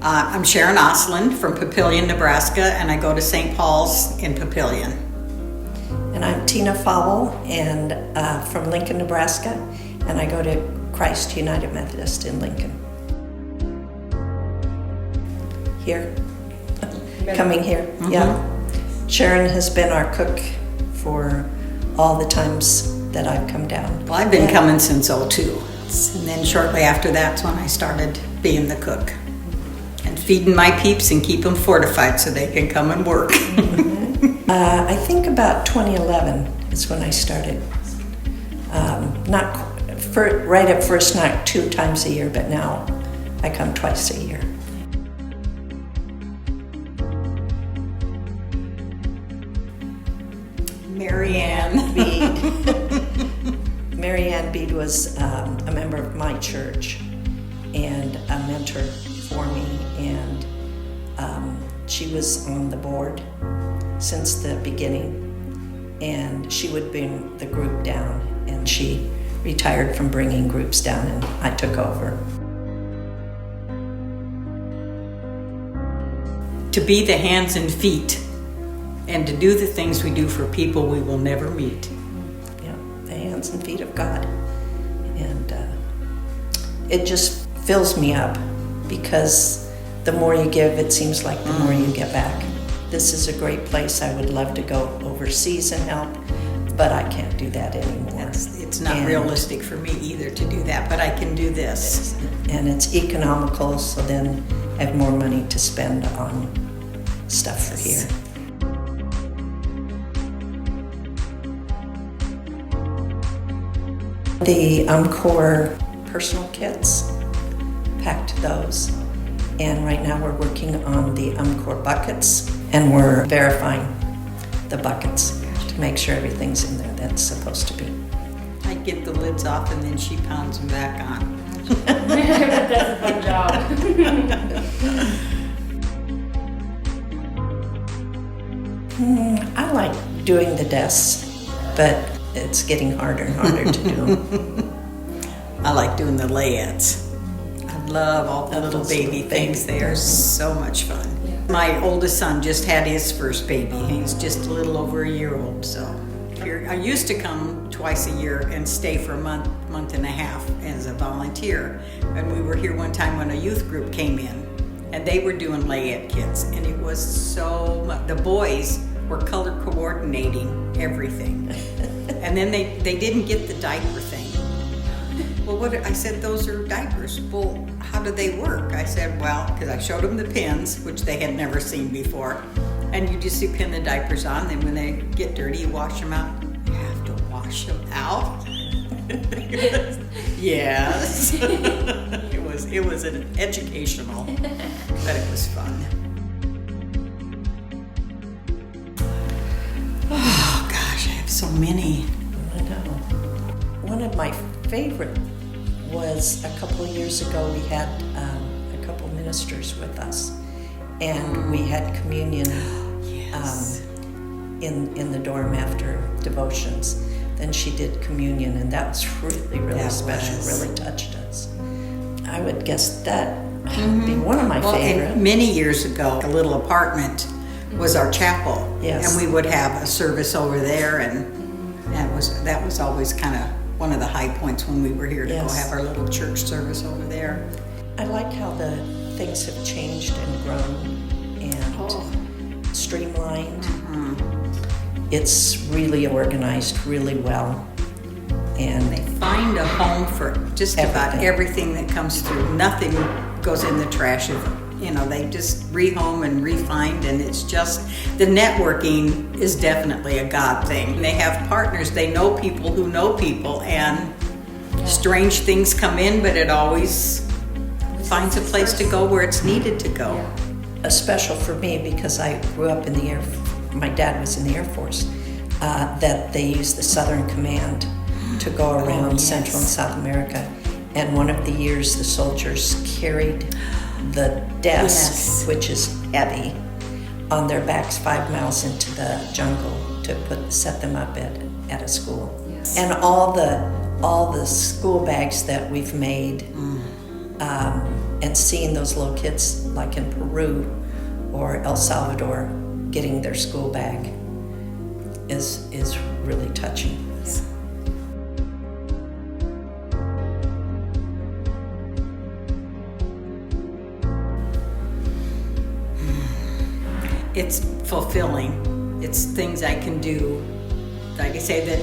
I'm Sharon Osltund from Papillion, Nebraska, and I go to St. Paul's in Papillion. And I'm Teena Faubel, and from Lincoln, Nebraska, and I go to Christ United Methodist in Lincoln. Here, coming here, Mm-hmm. Yeah. Sharon has been our cook for all the times that I've come down. Well, I've been coming since '02, and then shortly after that's when I started being the cook. And feeding my peeps and keep them fortified so they can come and work. I think about 2011 is when I started. Right at first, not 2 times a year, but now I come twice a year. Mary Ann Bede. Mary Ann Bede was a member of my church and a mentor for me, and she was on the board since the beginning, and she would bring the group down, and she retired from bringing groups down, and I took over. To be the hands and feet and to do the things we do for people we will never meet. Yeah, the hands and feet of God. And it just fills me up, because the more you give, it seems like the more you get back. This is a great place. I would love to go overseas and help, but I can't do that anymore. It's not realistic for me either to do that, but I can do this. And it's economical, so then I have more money to spend on stuff for here. The Core personal kits, packed those. And right now we're working on the Core buckets, and we're verifying the buckets to make sure everything's in there that's supposed to be. I get the lids off and then she pounds them back on. That's a fun job. I like doing the desks, but it's getting harder and harder to do. I like doing the layettes. I love all the little baby things. They are so much fun. Yeah. My oldest son just had his first baby. He's just a little over a year old. So I used to come twice a year and stay for a month and a half as a volunteer. And we were here one time when a youth group came in, and they were doing layette kits, and it was so much. The boys were color coordinating everything. And then they didn't get the diaper thing. Well, I said, those are diapers. Well, how do they work? I said, well, because I showed them the pins, which they had never seen before. And you just pin the diapers on, then when they get dirty, you wash them out. You have to wash them out? Yes. It was an educational, but it was fun. Oh gosh, I have so many. I know. One of my favorite was a couple of years ago. We had a couple ministers with us, and we had communion in the dorm after devotions. Then she did communion, and that was really special. Really touched us. I would guess that would be one of my favorite. And many years ago, a little apartment was our chapel. Yes. And we would have a service over there, and that was always kind of one of the high points when we were here to go have our little church service over there. I like how the things have changed and grown and streamlined. It's really organized really well. And they find a home for just about everything that comes through. Nothing goes in the trash. They just rehome and refind, and it's just, the networking is definitely a God thing. They have partners, they know people who know people, and strange things come in, but it always finds a place to go where it's needed to go. A special for me, because I grew up in the Air Force. My dad was in the Air Force, that they used the Southern Command to go around Central and South America. And one of the years, the soldiers carried the desk, which is heavy, on their backs 5 miles into the jungle to set them up at a school. Yes. And all the school bags that we've made, and seeing those little kids like in Peru or El Salvador getting their school bag is really touching. It's fulfilling. It's things I can do, like I say, that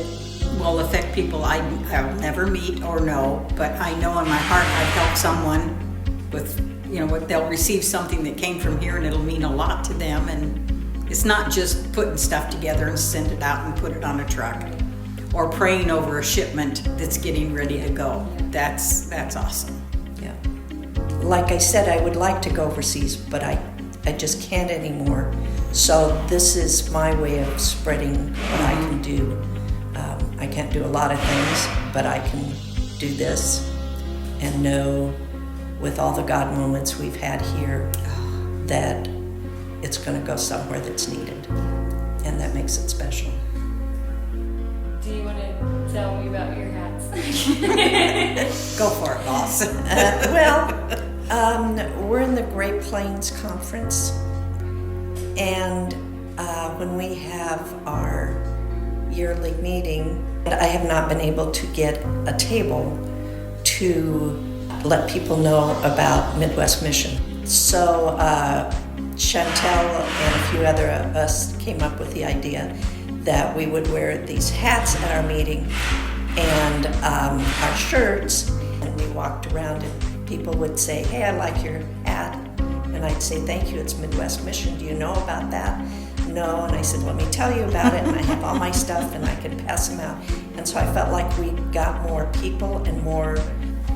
will affect people I'll never meet or know, but I know in my heart I've helped someone with, they'll receive something that came from here and it'll mean a lot to them. And it's not just putting stuff together and send it out and put it on a truck or praying over a shipment that's getting ready to go. That's awesome. Yeah. Like I said, I would like to go overseas, but I just can't anymore. So this is my way of spreading what I can do. I can't do a lot of things, but I can do this and know with all the God moments we've had here that it's going to go somewhere that's needed. And that makes it special. Do you want to tell me about your hats? Go for it, boss. We're in the Great Plains Conference, and when we have our yearly meeting, I have not been able to get a table to let people know about Midwest Mission. So Chantel and a few other of us came up with the idea that we would wear these hats at our meeting and our shirts, and we walked around and people would say, "Hey, I like your hat." And I'd say, "Thank you, it's Midwest Mission. Do you know about that?" "No." And I said, "Let me tell you about it." And I have all my stuff and I could pass them out. And so I felt like we got more people and more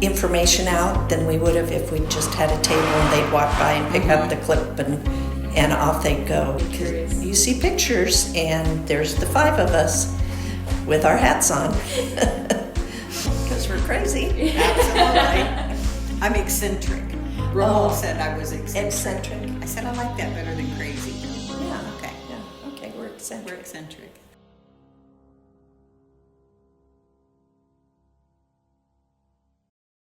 information out than we would have if we just had a table and they'd walk by and pick up the clip and off they'd go. Because you see pictures and there's the 5 of us with our hats on. Because we're crazy. Absolutely. I'm eccentric. Ramon said I was eccentric. Eccentric. I said I like that better than crazy. Yeah. Okay. Yeah. Okay, we're eccentric. We're eccentric.